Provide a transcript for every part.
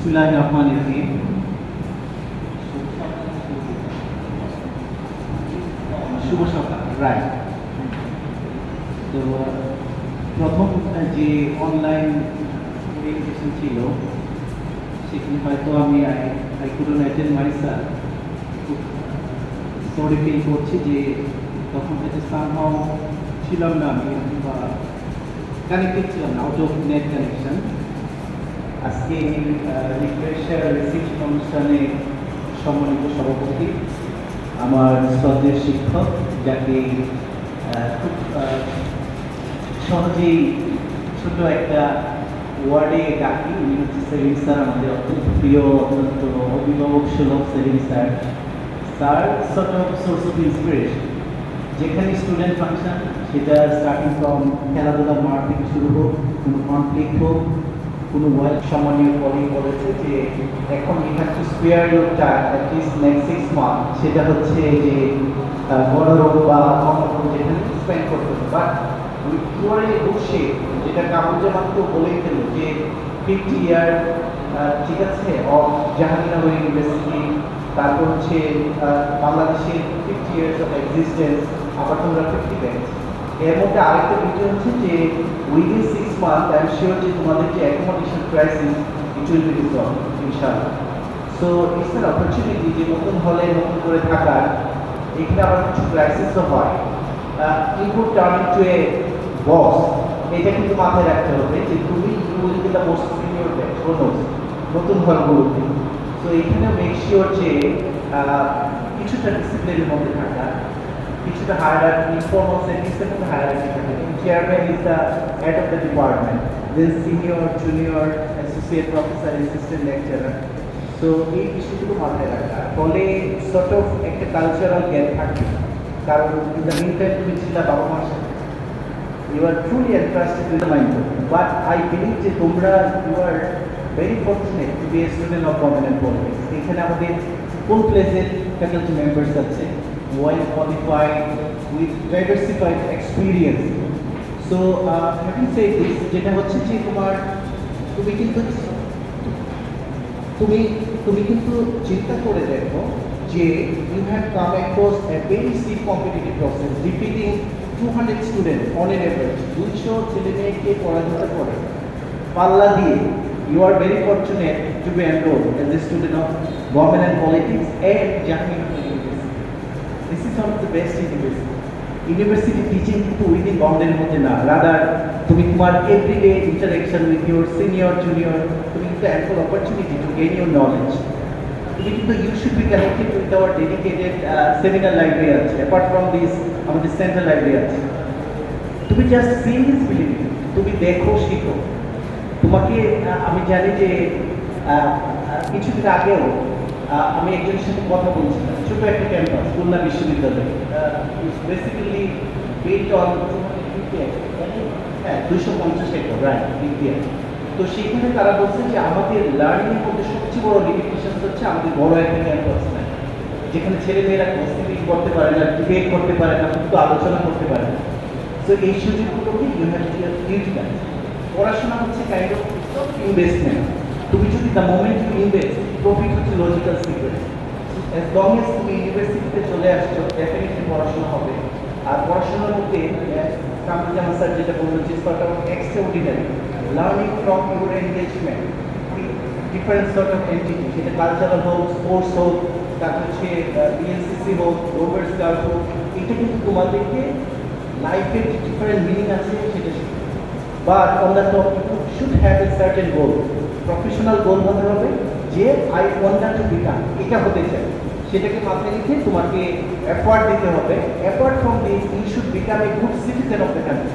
বিসমিল্লাহির রহমানির রহিম। শুভ সকাল। রাইট। তো প্রথম যে অনলাইন এডুকেশন ছিল সেখানে হয়তো আমি আই কুডন্ট অ্যাটেন্ড মাইসেলফ। খুব সরি ফিল করছি যে তখন হয়তো সামহাও ছিলাম না আমি, বা কানেক্টেড ছিলাম না, আউট অফ নেট কানেকশন। আজকে রিফ্রেশার রিসিপ্ট অনুষ্ঠানে সম্মানিত সভাপতি, আমার শ্রদ্ধেয় শিক্ষক, যাকে খুব সহজেই ছোট একটা ওয়ার্ডে ডাকি, উনি হচ্ছে সেলিম স্যার, আমাদের অত্যন্ত প্রিয়, অত্যন্ত অভিভাবক সুলভ Selim sir. Sir sort of source of inspiration. যেখানে স্টুডেন্ট ফাংশন, সেটা স্টার্টিং ফ্রম খেলাধুলার মাঠ থেকে শুরু হোক, কোনো কনফ্লিক্ট হোক, কোনো সম্মানীয় কলিগ বলেছে যে এখন you have to spare your time at least next 6 month, সেটা হচ্ছে যে বড় রোগ বা অন্য যেখানে স্পেন্ড করতে হবে। বাট উইথ বসে যেটা কাবুজামান তো বলেই ফেল যে 50 ইয়ার, ঠিক আছে, অফ জাহাঙ্গীরনগর ইউনিভার্সিটি, তারপর হচ্ছে বাংলাদেশের 50 ইয়ার্স অফ এক্সিস্টেন্স, আবার তোমরা 50 ব্যাচ। এর মধ্যে আরেকটা বিষয় হচ্ছে যে within 6 month I am sure যে তোমাদের যে accommodation crisis it will be resolve ইনশাআল্লাহ। সো ইটস অ্যান অপরচুনিটি যে নতুন হলে নতুন করে থাকার, এখানে আবার কিছু ক্রাইসিসও হয়। You could turn into a boss, এটা কিন্তু মাথায় রাখতে হবে যে তুমি you will be the most senior batch নতুন হলগুলোতে। সো এখানে মেক শিওর যে কিছুটা ডিসিপ্লিনের মধ্যে থাকা, কিছুটা হায়ারার্কি, ইনফর্মাল সেটিংসের মধ্যে হায়ারার্কি থাকে। Chairman is the head of the department, then senior, junior, associate professor, assistant lecturer. So এই বিষয়গুলো মাথায় রাখা, ফলে সর্ট অফ একটা কালচারাল জ্ঞান থাকবে। কারণ ইন দ্য মিন টাইম তুমি ছিল বাবা মার সাথে, you are truly entrusted with mind. But I believe যে তোমরা you are very fortunate to be a student of government politics. এখানে আমাদের ফুল প্লেজেড ফ্যাকাল্টি মেম্বার্স আছে, well qualified with diversified experience. So having said this, যেটা হচ্ছে যে তুমি কিন্তু চিন্তা করে দেখো যে you have come across a very steep competitive process, defeating 200 students on an average, 200 ছেলে মেয়েকে পড়াশোনা করে পাল্লা দিয়ে। You are very fortunate to be enrolled as a student of government and politics and Jahannagar University. This is one of the best university. University teaching কিন্তু within বাউন্ডারির মধ্যে না, রাদার তুমি তোমার everyday interaction with your senior, junior, তুমি কিন্তু ample opportunity to gain your knowledge. তুমি কিন্তু you should be connected with our dedicated seminar library আছে, অ্যাপার্ট ফ্রম দিস আমাদের সেন্ট্রাল লাইব্রেরি আছে। তুমি জাস্ট সি দিস বিলিভ, তুমি দেখো, শিখো। তোমাকে আমি জানি যে কিছুদিন আগেও আমি একজনের সাথে কথা বলছিলাম, ছোট একটা ক্যাম্পাস, খুলনা বিশ্ববিদ্যালয়, basically built on 250 acre, right, বিদ্যা। তো সেখানে তারা বলছে যে আমাদের লার্নিং এর মধ্যে সবচেয়ে বড় লিমিটেশন হচ্ছে আমাদের বড় একটা ক্যাম্পাস নাই, যেখানে ছেলে মেয়েরা কোর্সিং করতে পারে না, ডিবেট করতে পারে না, কিন্তু আলোচনা করতে পারে না। তো এই সুযোগগুলোকে ইউ হ্যাভ টু ইউটিলাইজ। পড়াশোনা হচ্ছে কাইন্ড অফ ইনভেস্টমেন্ট। তুমি যদি the moment you invest, profit হচ্ছে logical secret. As long as তুমি ইউনিভার্সিটিতে চলে আসছো, ডেফিনেটলি পড়াশোনা হবে। আর পড়াশোনার মধ্যে কামরুজ্জামান স্যার যেটা বললো যে sort of extraordinary learning from your engagement with different sort of entity, সেটা কালচারাল হোক, স্পোর্টস হোক, তারপর হচ্ছে বিএনসিসি হোক, রোভার স্কাউট হোক, এটা কিন্তু তোমাদেরকে লাইফের যে ডিফারেন্ট মিনিং আছে সেটা শিখবে। But on the top you should have a certain goal. Professional goal হতে হবে যে আই ওয়ান্ট টু বিকাম, এটা হতে চাই, সেটাকে মাথায় রেখে তোমাকে এফোর্ট দিতে হবে। Apart from this you should become a good citizen of the country.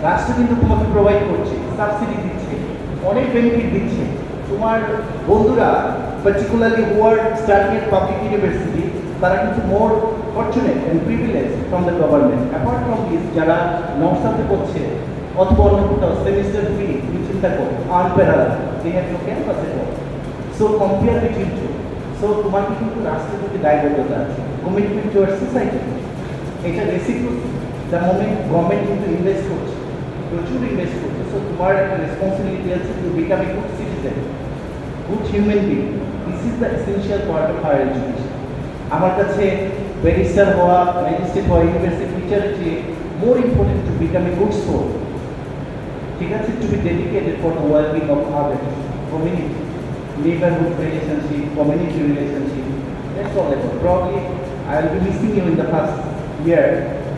রাষ্ট্র কিন্তু তোমাকে প্রোভাইড করছে, সাবসিডি দিচ্ছে, অনেক বেনিফিট দিচ্ছে। তোমার বন্ধুরা particularly who are studying at public university, তারা কিন্তু more fortunate and privilege from the government. Apart from this যারা নর্থ সাউথে করছে অথবা অন্য কোথাও সেমিস্টার ফি, তুমি চিন্তা করো, unparallel, they have no campus at all. So compare between two. So তোমাকে কিন্তু রাষ্ট্রের প্রতি দায়বদ্ধতা আছে, কমিটমেন্ট টুয়ার্ডস সোসাইটি, এটা রেসিপ্রোসিটি। দ্য মোমেন্ট গভর্নমেন্ট কিন্তু ইনভেস্ট করছে, প্রচুর ইনভেস্ট করছে। সো তোমার একটা রেসপন্সিবিলিটি আছে to become a good citizen. good human being. This is the essential part of higher education. আমার কাছে ব্যারিস্টার হওয়া, ম্যাজিস্ট্রেট হওয়া, ইউনিভার্সিটি টিচার চেয়ে more important to become a good soul. ঠিক আছে, to be dedicated for the well-being of others, community, neighborhood relationship, community relationship. That's all about. Probably I will be missing you in the first year,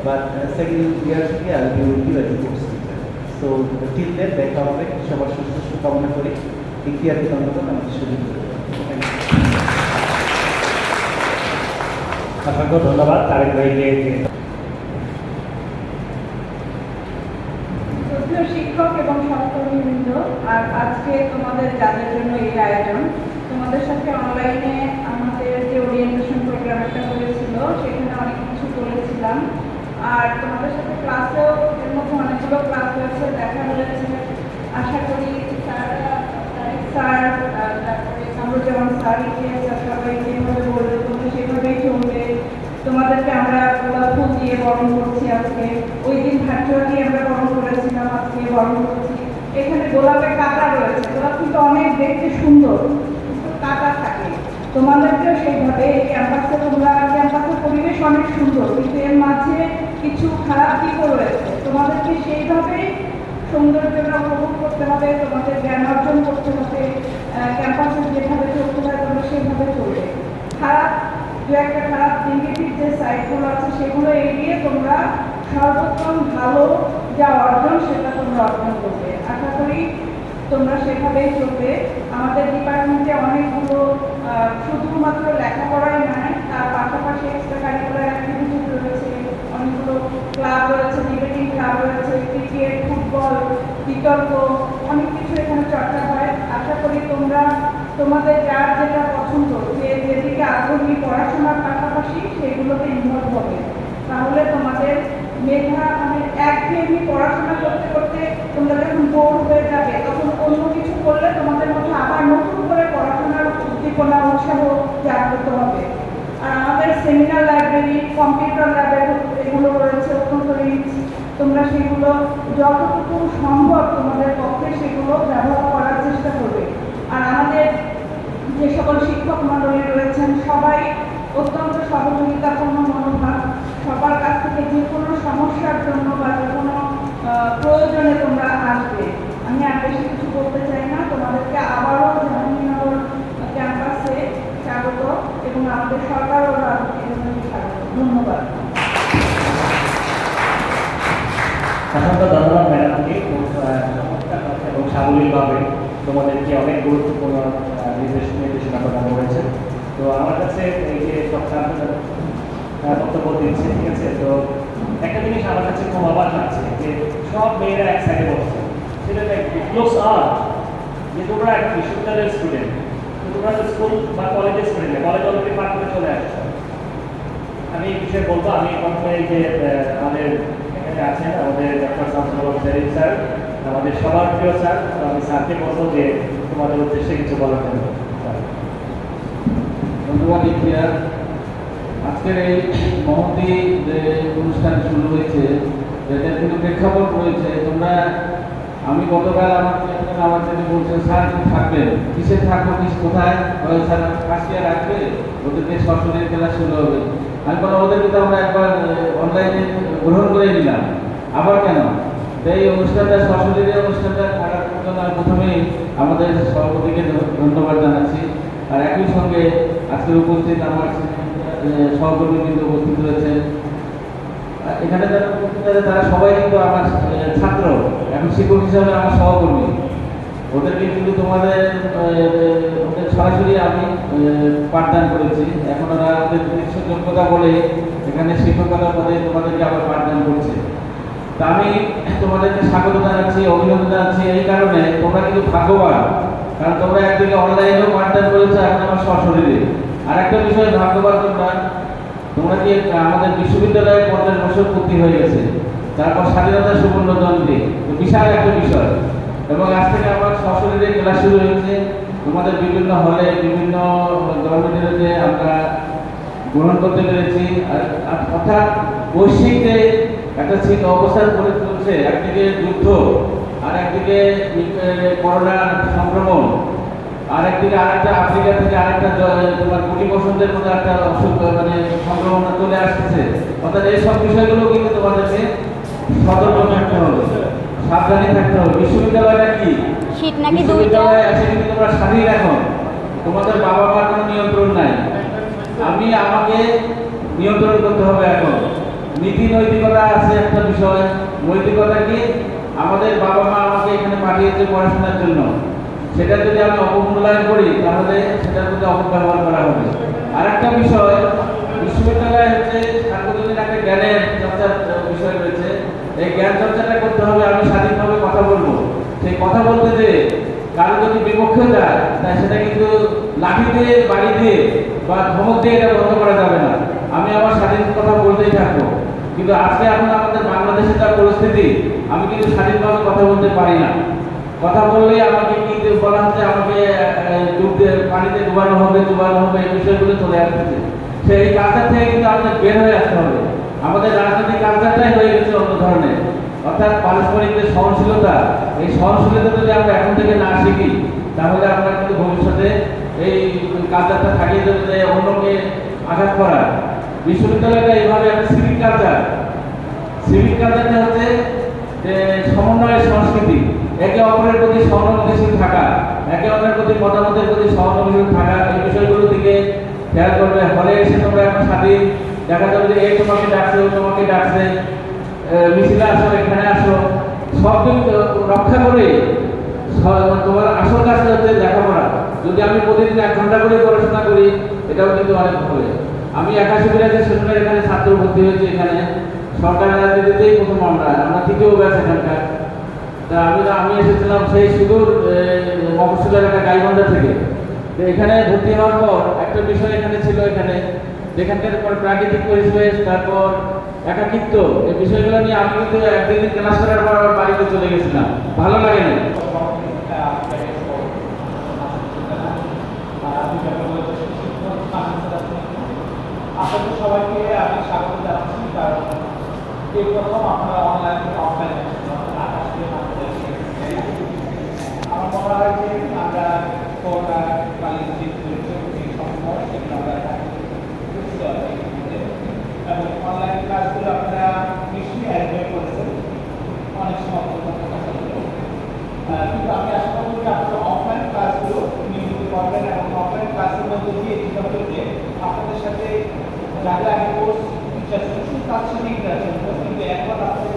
but second year থেকে I will be with you as a good speaker. So till then দেখা হবে, সবার সুস্থ কামনা করি। ইতিহাসে ধন্যবাদ আমাদের সুযোগ করে দেওয়ার জন্য। অসংখ্য ধন্যবাদ তারেক ভাইকে। শিক্ষক এবং সহকর্মীবৃন্দ, আর আজকে তোমাদের যাদের জন্য এই আয়োজন, তোমাদের সাথে অনলাইনে আমাদের যে ওরিয়েন্টেশন প্রোগ্রাম একটা হয়েছিল সেখানে অনেক কিছু বলেছিলাম, আর তোমাদের সাথে ক্লাসেও এর মধ্যে অনেকগুলো ক্লাস হয়েছে, দেখা হয়েছে। আশা করি স্যার, তারপরে কামরুজ্জামান স্যার, সবাই যেভাবে বলবে তোমরা সেভাবেই চলবে। তোমাদেরকে আমরা গোলাপ ফুল দিয়ে বরণ করছি আজকে, ওই দিন ভার্চুয়ালি আমরা বরণ করেছিলাম, আজকে বরণ করছি। এখানে গোলাপের কাঁটা রয়েছে, গোলাপ কিন্তু অনেক দেখতে সুন্দর, কিন্তু কাঁটা থাকে। তোমাদেরকেও সেইভাবে এই ক্যাম্পাসে, তোমরা ক্যাম্পাসের পরিবেশ অনেক সুন্দর, কিন্তু এর মাঝে কিছু খারাপ দিকও রয়েছে। তোমাদেরকে সেইভাবেই সৌন্দর্যটা উপভোগ করতে হবে, তোমাদের জ্ঞান অর্জন করতে হবে, ক্যাম্পাসে যেভাবে চলতে হয় তোমরা সেভাবে চলবে। খারাপ দু একটা খারাপ নেগেটিভ যে সাইডগুলো আছে সেগুলো এড়িয়ে তোমরা সর্বোত্তম ভালো যা অর্জন সেটা তোমরা অর্জন করবে। আশা করি তোমরা সেভাবেই চলবে। আমাদের ডিপার্টমেন্টে অনেকগুলো শুধুমাত্র লেখাপড়াই নয়, তার পাশাপাশি এক্সট্রা কারিকুলার অ্যাক্টিভিটিস রয়েছে, অনেকগুলো ক্লাব রয়েছে, ডিবেটিং ক্লাব রয়েছে, ক্রিকেট, ফুটবল, বিতর্ক, অনেক কিছু এখানে চর্চা হয়। আশা করি তোমরা তোমাদের যার যেটা পছন্দ, যে যেদিকে আগ্রহী পড়াশোনার পাশাপাশি সেগুলোতে ইনভলভ হবে, তাহলে তোমাদের মেধা মানে একঘেয়েমি পড়াশোনা করতে করতে তোমরা যখন বোর হয়ে যাবে তখন অন্য কিছু করলে তোমাদের মধ্যে আবার নতুন করে পড়াশোনার উদ্দীপনা, উৎসাহ জাগ্রত হবে। আর আমাদের সেমিনার লাইব্রেরি, কম্পিউটার ল্যাবের এগুলো রয়েছে অত্যন্ত রিচ, তোমরা সেগুলো যতটুকু সম্ভব তোমাদের পক্ষে সেগুলো ব্যবহার করার চেষ্টা করবে। আর আমাদের যে সকল শিক্ষক মণ্ডলী রয়েছেন সবাই অত্যন্ত সহযোগিতাপূর্ণ মনোভাব, সবার কাছ থেকে যে কোনো সমস্যার জন্য বা যে কোনো প্রয়োজনে তোমরা আসবে। আমি আর বেশি কিছু বলতে চাই না, তোমাদেরকে আবারও জাহাঙ্গীরনগর ক্যাম্পাসে স্বাগত এবং আমাদের সরকার ও রাজনীতি স্বাগত। ধন্যবাদ। অসংখ্য ধন্যবাদ ম্যাডামকে, এবং সাবলীলভাবে তোমাদেরকে অনেক গুরুত্বপূর্ণ নির্দেশনা প্রদান করেছে। তো আমার কাছে এই যে সব বক্তব্য দিচ্ছে, ঠিক আছে, তো একটা জিনিস আমার কাছে খুব অবাক লাগছে যে সব মেয়েরা এক সাইডে বসছে, সেটা ক্লোজ আর্ট যে তোমরা এক বিশ্ববিদ্যালয়ের স্টুডেন্ট, তো তোমরা স্কুল বা কলেজের স্টুডেন্ট, কলেজ অলরেডি পার করে চলে আসছো। আমি এই বিষয়ে বলবো, আমি প্রথমে এই যে আমাদের এখানে আছেন আমাদের ডক্টর শামসুল সেলিম স্যার, আমাদের সবার প্রিয় স্যার, আমি স্যারকে বলবো যে তোমাদের উদ্দেশ্যে কিছু বলার জন্য। ধন্যবাদ ইতিহাস। আজকের এই মহতি যে অনুষ্ঠান শুরু হয়েছে এটার কিন্তু প্রেক্ষাপট রয়েছে। তোমরা, আমি গতকাল আমার জন্য বলছেন স্যার থাকবেন, কিসে থাকবো, কোথায়, স্যার ফার্স্ট ইয়ার আসবে, ওদেরকে সরাসরি ক্লাস শুরু হবে। আমি বললাম ওদেরকে তো আমরা একবার অনলাইনে গ্রহণ করে নিলাম, আবার কেন? এই অনুষ্ঠানটা সরাসরি অনুষ্ঠানটা থাকার জন্য আমি প্রথমেই আমাদের সভাপতিকে ধন্যবাদ জানাচ্ছি। আর একই সঙ্গে আজকের উপস্থিত আমার সহকর্মীবৃন্দ উপস্থিত রয়েছে, এখানে যারা উপস্থিত আছে তারা সবাই কিন্তু আমার ছাত্র, এখন শিক্ষক হিসাবে আমার সহকর্মী। ওদেরকে কিন্তু তোমাদের ওদের সরাসরি আমি পাঠদান করেছি, এখন ওরা ওদের নিজস্ব যোগ্যতা বলে এখানে শিক্ষকতা পদে তোমাদেরকে আবার পাঠদান করছে। তা আমি তোমাদেরকে স্বাগত জানাচ্ছি, অভিনন্দন জানাচ্ছি এই কারণে, তোমরা কিন্তু ভাগ্যবান, কারণ তোমরা একদিকে অনলাইনেও পাঠদান করেছো, এখন আমার সশরীরে। আর একটা বিষয় ভাগ্যবান তোমরা, তোমরা কি আমাদের বিশ্ববিদ্যালয়ে 50 বছর পূর্তি হয়ে গেছে, তারপর স্বাধীনতা সুবর্ণ জয়ন্তী, বিশাল একটা বিষয়। এবং আজ থেকে আমার সশরীরে ক্লাস শুরু হয়েছে, তোমাদের বিভিন্ন হলে বিভিন্ন ডরমিটরিতে আমরা গ্রহণ করতে পেরেছি। আর অর্থাৎ বৈশ্বিক যে একটা শীত অবস্থান করে চলছে, একদিকে যুদ্ধ আর একদিকে করোনা সংক্রমণ, আরেকদিকে আরেকটা আফ্রিকা থেকে আরেকটা তোমার গুটি বসন্তের মতো একটা অসুখ মানে সংক্রমণ চলে আসতেছে। অর্থাৎ এইসব বিষয়গুলো কিন্তু তোমাদেরকে সতর্ক থাকতে হবে, সাবধানে থাকতে হবে। বিশ্ববিদ্যালয়টা কি? শীত নাকি দুইটা বিশ্ববিদ্যালয়ে এসে কিন্তু তোমরা স্বাধীন এখন, তোমাদের বাবা মার কোনো নিয়ন্ত্রণ নাই। আমাকে নিয়ন্ত্রণ করতে হবে এখন। নীতি নৈতিকতা আছে একটা বিষয়। নৈতিকতা কি? আমাদের বাবা মা আমাকে এখানে পাঠিয়েছে পড়াশোনার জন্য, সেটা যদি আমি অবমূল্যায়ন করি তাহলে সেটার প্রতি অপব্যবহার করা হবে। আর একটা বিষয়, বিশ্ববিদ্যালয় হচ্ছে সার্বজনীন একটা জ্ঞানের চর্চার বিষয় রয়েছে। এই জ্ঞান চর্চাটা করতে হবে। আমি স্বাধীনভাবে কথা বলবো। সেই কথা বলতে যে কারো যদি বিপক্ষে যায় তাই সেটা কিন্তু লাঠি দিয়ে, বাড়ি দিয়ে বা ধমক দিয়ে এটা বন্ধ করা যাবে না। আমি আমার স্বাধীন কথা বলতেই থাকবো। কিন্তু আজকে এখন আমাদের বাংলাদেশের যা পরিস্থিতি, আমি কিন্তু স্বাধীনভাবে কথা বলতে পারি না। কথা বললেই আমাকে কি বলা হচ্ছে, আমাকে পানিতে ডুবানো হবে এই বিষয়গুলো চলে আসতেছে। সেই কালচার থেকে কিন্তু আমাদের বের হয়ে আসতে হবে। আমাদের রাজনৈতিক কালচারটাই হয়ে গেছে অন্য ধরনের। অর্থাৎ পারস্পরিক যে সহনশীলতা, এই সহনশীলতা যদি আমরা এখন থেকে না শিখি তাহলে আমরা কিন্তু ভবিষ্যতে এই কালচারটা থাকিয়ে দেবে যে অন্যকে আঘাত করা। বিশ্ববিদ্যালয়টা এইভাবে একটা সিভিক কালচারটা হচ্ছে যে সমন্বয়ের সংস্কৃতি, একে অপরের প্রতি সহানুভূতিশীল থাকা, একে অপরের প্রতি মতামতের প্রতি সহানুভূতিশীল থাকা, এই বিষয়গুলোর দিকে খেয়াল করবে। হলে এসে তোমরা এখন স্বাধীন, দেখা যাবে যে এই তোমাকে ডাকছে, ও তোমাকে ডাকছে, মিছিলে আসো, এখানে আসো, সব দিক রক্ষা করে তোমার আসল কাজটা হচ্ছে লেখাপড়া। যদি আমি প্রতিদিন 1 ঘন্টা করে পড়াশোনা করি এটাও কিন্তু অনেক হবে। আমি 81 সেশনের এখানে ছাত্র ভর্তি হয়েছি। এখানে সরকার রাজনীতিতেই প্রথম আমরা 3য় ব্যাচ এখানকার। তা আমি এসেছিলাম সেই সুদূর মফস্বলের একটা গাইবান্ধা থেকে। তো এখানে ভর্তি হওয়ার পর একটা বিষয় এখানে ছিল, এখানকার প্রাকৃতিক পরিবেশ, তারপর একাকিত্ব, এই বিষয়গুলো নিয়ে আমি কিন্তু একদিন ক্লাস করার পর আবার বাড়িতে চলে গেছিলাম, ভালো লাগে না। আপনাদের সবাইকে আমি স্বাগত জানাচ্ছি। কারণ এই প্রথম আপনারা অনলাইন থেকে অফলাইন আমার মনে হয় যে আমরা করোনাকালীন যে সময় সেগুলো আমরা এবং অনলাইন ক্লাসগুলো আপনারা নিশ্চয়ই এনজয় করেছেন, অনেক সময় কিন্তু আমি আশা করব যে আপনারা অফলাইন ক্লাসগুলো নিয়মিত করবেন এবং অফলাইন ক্লাসের মধ্যে দিয়ে যে আপনাদের সাথে যাদের আগে কোর্স টিচার ছিল তার সাথে ইন্টারাকশন করবো। কিন্তু এখন আপনাদের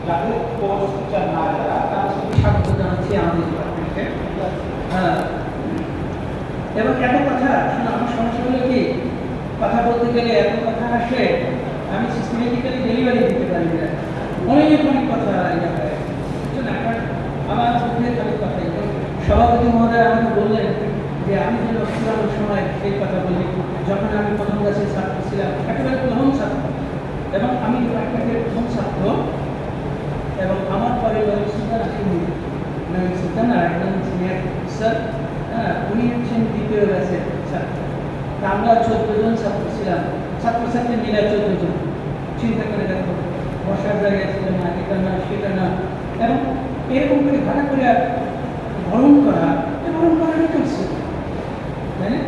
যাদের কোর্স টিচার না যারা তার সাথে স্বাগত জানাচ্ছি আমাদের ডিপার্টমেন্টে। এবং এত কথা আসলে আমার সমস্যা হলো কি, কথা বলতে গেলে এত কথা আসে আমি সিস্টেমেটিক্যালি ডেলিভারি দিতে পারি না। অনেক কথা আমার মধ্যে খালি কথাই। সভাপতি মহোদয় আমাকে বললেন যে আমি যে লক্ষ্মীর সময় সেই কথা বলি, যখন আমি প্রথম ক্লাসের ছাত্র ছিলাম, একেবারে প্রথম ছাত্র, এবং আমি ডিপার্টমেন্টের প্রথম ছাত্র, এবং আমার পরে সুলতান আর একজন সিনিয়র অফিসার, উনি হচ্ছেন 2য় ব্যাচের ছাত্র। তা আমরা 14 জন ছাত্র ছিলাম, ছাত্রছাত্রী মিলে 14 জন। চিন্তা করে দেখো, বসার জায়গায় ছিল না, এটা না সেটা না, এবং এরকম করে ভাড়া করে ভ্রমণ করাটা চলছে, তাই না?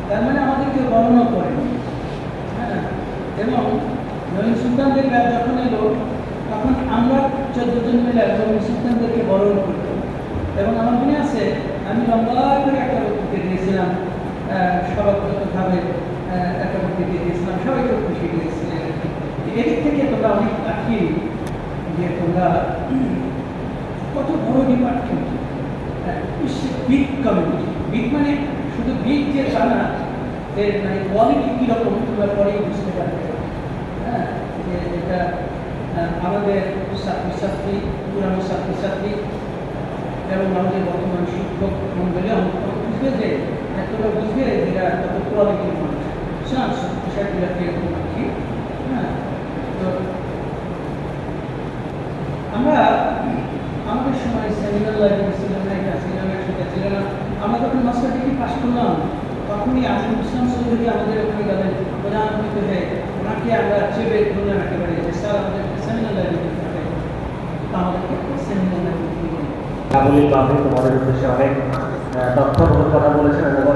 তার মানে আমাদেরকে গণনা করে। হ্যাঁ, এবং নবীন সুলতানদের ব্যাপ যখন এলো তখন আমরা 14 জন মিলে নবীন সুলতানদেরকে বরণ করতাম। এবং আমার মনে আছে আমি লম্বা করে একটা বক্তৃতা দিয়েছিলাম, সভাগতভাবে একটা বক্তৃতা দিয়েছিলাম, সবাইকে খুশি দিয়েছিলেন। এদিক থেকে তোমরা অনেক আঁকি যে তোমরা কত বড় ডিপার্টমেন্ট, বিগ কমিউনিটি। বিগ মানে শুধু বিগ যে তা না, এর মানে কোয়ালিটি কীরকম তোমরা পরেই বুঝতে পারবে। হ্যাঁ, যে এটা আমাদের ছাত্রছাত্রী, পুরানো ছাত্রছাত্রী এবং আমাদের বর্তমান শিক্ষক মন্ডলী বুঝবে যে তোমরা বুঝবে যেটা কত কোয়ালিটির মানুষ, পোশাকগুলোকে এরকম রাখি। হ্যাঁ, তো আমরা আমাদের সময় সেমিনার লাইব্রেরি ছিল না, এটা ছিল না, সেটা ছিল না। আমরা যখন মাস্টার ডিগ্রি পাস করলাম তখনই আজিমুল ইসলাম চৌধুরী আমাদের ওখানে গেলেন প্রধান অতিথি হয়ে। ওনাকে আমরা চেপে ধরলাম একেবারে যে স্যার আমাদেরকে সেমিনার লাইব্রেরি থাকে, আমাদেরকে সেমিনার লাইব্রেরি। কাবুলির বাদে তোমাদের উদ্দেশ্যে অনেক তথ্যবহুল কথা বলেছেন এবং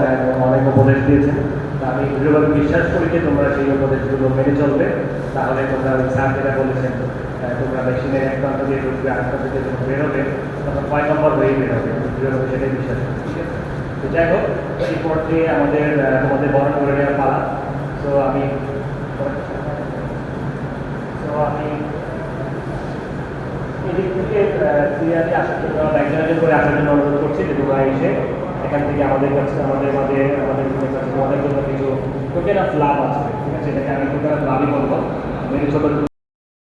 অনেক উপদেশ দিয়েছেন। তা আমি দৃঢ়ভাবে বিশ্বাস করি যে তোমরা সেই উপদেশগুলো মেনে চলবে, তাহলে তোমরা ওই স্যার যেটা বলেছেন তোমরা মেশিনের এক প্রান্ত দিয়ে ঢুকবে আরেক প্রান্ত দিয়ে যখন বেরোবে তখন 5 নম্বর হয়েই বেরোবে, আমি দৃঢ়ভাবে সেটাই বিশ্বাস করি। ঠিক আছে, তো যাই হোক, এই পর্যায়ে আমাদের তোমাদের বরণ করে নেওয়ার পালা। তো আমি এদিক থেকে সিরিয়ালে আসার জন্য একজন করে আসার জন্য অনুরোধ করছি যে তোমরা এসে এখান থেকে আমাদের কাছে আমাদের মাঝে আমাদের কাছে তোমাদের জন্য কিছু টোকেন অফ লাভ আছে। ঠিক আছে, এটাকে আমি টোকেন অফ লাভই বলবো। ছোটো